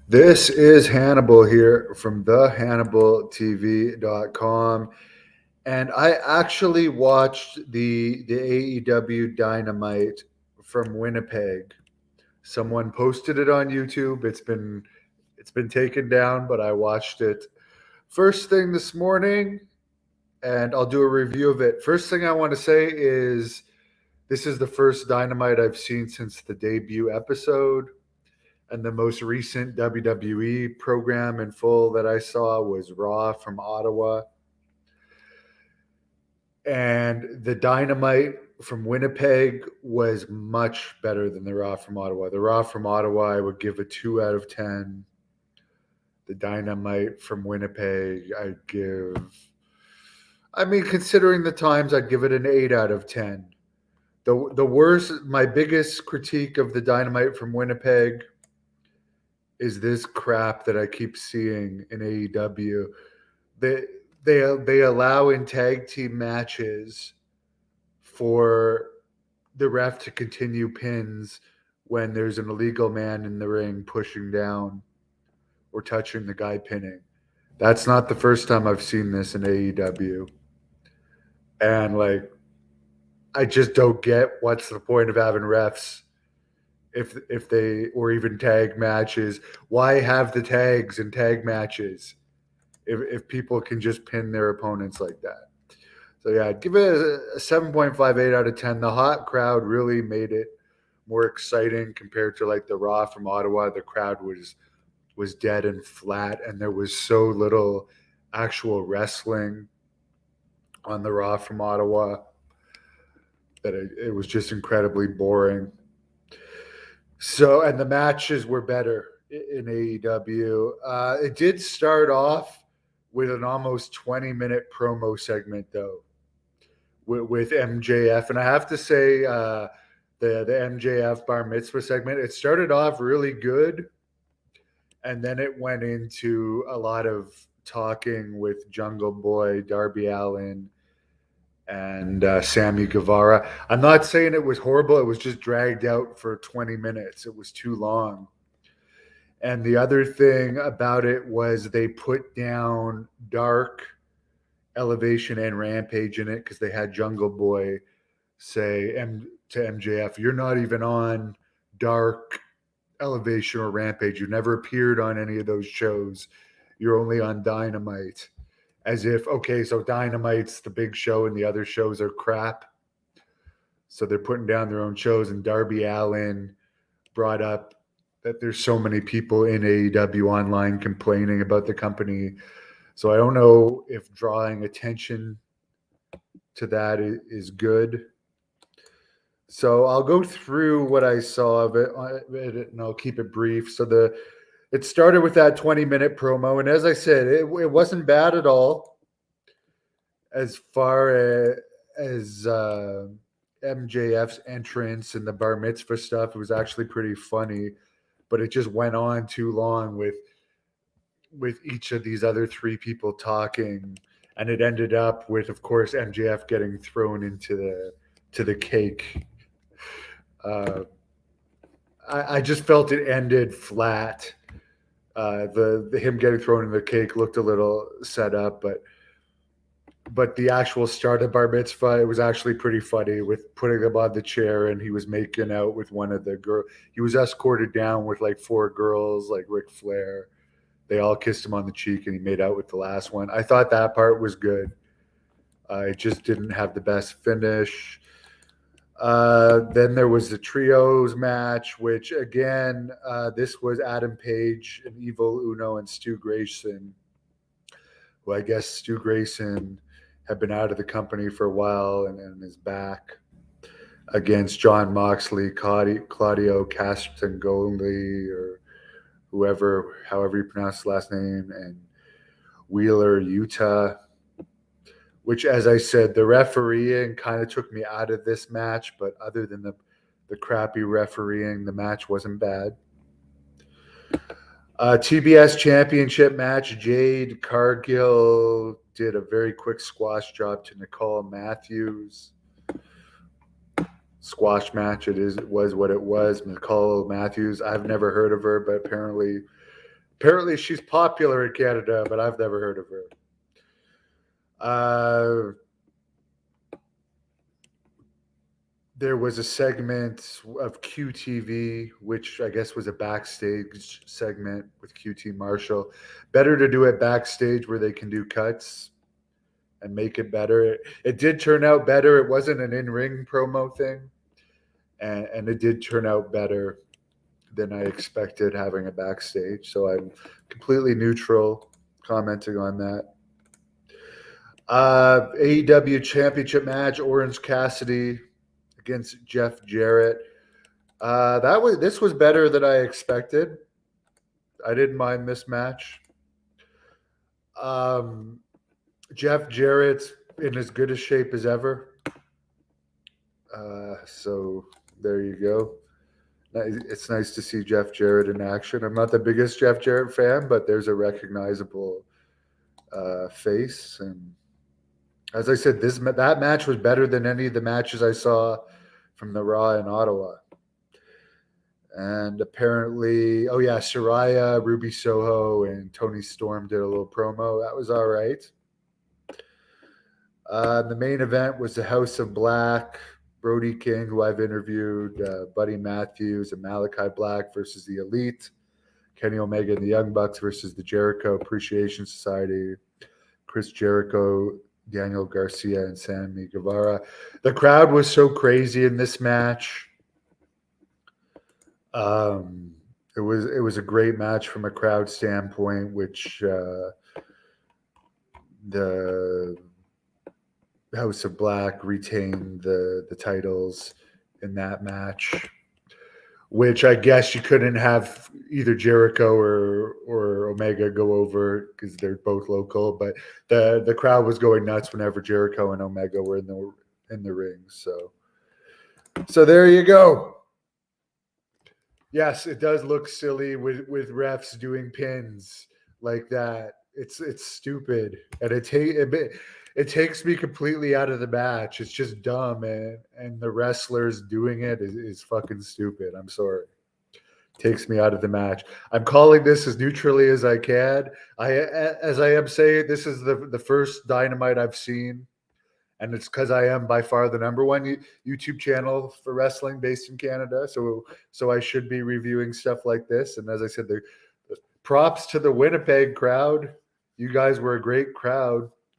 This is Hannibal here from thehannibaltv.com. And I actually watched the AEW Dynamite from Winnipeg. Someone posted it on YouTube. It's been taken down, but I watched it first thing this morning and I'll do a review of it. First thing I want to say is this is the first Dynamite I've seen since the debut episode. And the most recent WWE program in full that I saw was Raw from Ottawa. And the Dynamite from Winnipeg was much better than the Raw from Ottawa. The Raw from Ottawa, I would give a 2 out of 10. The Dynamite from Winnipeg, considering the times, I'd give it an 8 out of 10. The worst, my biggest critique of the Dynamite from Winnipeg is this crap that I keep seeing in AEW. They allow in tag team matches for the ref to continue pins when there's an illegal man in the ring pushing down or touching the guy pinning. That's not the first time I've seen this in AEW. And I just don't get what's the point of having refs if they, or even tag matches. Why have the tags in tag matches if people can just pin their opponents like that? So yeah, I'd give it a 7.58 out of 10. The hot crowd really made it more exciting compared to like the Raw from Ottawa. The crowd was dead and flat, and there was so little actual wrestling on the Raw from Ottawa that it was just incredibly boring. So, and the matches were better in AEW. It did start off with an almost 20-minute promo segment, though, with MJF. And I have to say, the MJF bar mitzvah segment, it started off really good. And then it went into a lot of talking with Jungle Boy, Darby Allin, and Sammy Guevara. I'm not saying it was horrible. It was just dragged out for 20 minutes. It was too long. And the other thing about it was they put down Dark, Elevation, and Rampage in it because they had Jungle Boy say to MJF, "You're not even on Dark, Elevation, or Rampage. You never appeared on any of those shows. You're only on Dynamite." As if, okay, so Dynamite's the big show and the other shows are crap. So they're putting down their own shows. And Darby Allin brought up that there's so many people in AEW online complaining about the company. So I don't know if drawing attention to that is good. So I'll go through what I saw of it, and I'll keep it brief. So it started with that 20-minute promo, and as I said, it wasn't bad at all. As far as MJF's entrance and the bar mitzvah stuff, it was actually pretty funny, but it just went on too long with each of these other three people talking, and it ended up with, of course, MJF getting thrown into the cake. I just felt it ended flat. The him getting thrown in the cake looked a little set up, but the actual start of bar mitzvah, it was actually pretty funny with putting him on the chair and he was making out with one of the girls. He was escorted down with like 4 girls, like Ric Flair. They all kissed him on the cheek and he made out with the last one. I thought that part was good. It just didn't have the best finish. Then there was the trios match, which again, this was Adam Page and Evil Uno and Stu Grayson, who I guess Stu Grayson had been out of the company for a while and is back, against John Moxley, Claudio Castagnoli, or however you pronounce the last name, and Wheeler Utah. Which, as I said, the refereeing kind of took me out of this match, but other than the crappy refereeing, the match wasn't bad. TBS Championship match, Jade Cargill did a very quick squash job to Nicole Matthews. Squash match, it was what it was. Nicole Matthews, I've never heard of her, but apparently Apparently, she's popular in Canada, but I've never heard of her. There was a segment of QTV, which I guess was a backstage segment with QT Marshall. Better to do it backstage where they can do cuts and make it better. It did turn out better. It wasn't an in-ring promo thing, and it did turn out better than I expected having a backstage. So I'm completely neutral commenting on that. AEW Championship match: Orange Cassidy against Jeff Jarrett. This was better than I expected. I didn't mind this match. Jeff Jarrett's in as good a shape as ever. So there you go. It's nice to see Jeff Jarrett in action. I'm not the biggest Jeff Jarrett fan, but there's a recognizable face. And as I said, that match was better than any of the matches I saw from the Raw in Ottawa. And apparently, Saraya, Ruby Soho, and Tony Storm did a little promo. That was all right. The main event was the House of Black, Brody King, who I've interviewed, Buddy Matthews, and Malachi Black versus the Elite, Kenny Omega and the Young Bucks versus the Jericho Appreciation Society, Chris Jericho, Daniel Garcia, and Sammy Guevara. The crowd was so crazy in this match. It was a great match from a crowd standpoint, which the House of Black retained the titles in that match, which I guess you couldn't have either Jericho or Omega go over because they're both local, but the crowd was going nuts whenever Jericho and Omega were in the ring. So there you go. Yes, it does look silly with refs doing pins like that. It's stupid, and it takes me completely out of the match. It's just dumb, and the wrestlers doing it is fucking stupid. I'm sorry. Takes me out of the match. I'm calling this as neutrally as I can. As I am saying, this is the first Dynamite I've seen. And it's because I am by far the number one YouTube channel for wrestling based in Canada. So I should be reviewing stuff like this. And as I said, the props to the Winnipeg crowd. You guys were a great crowd.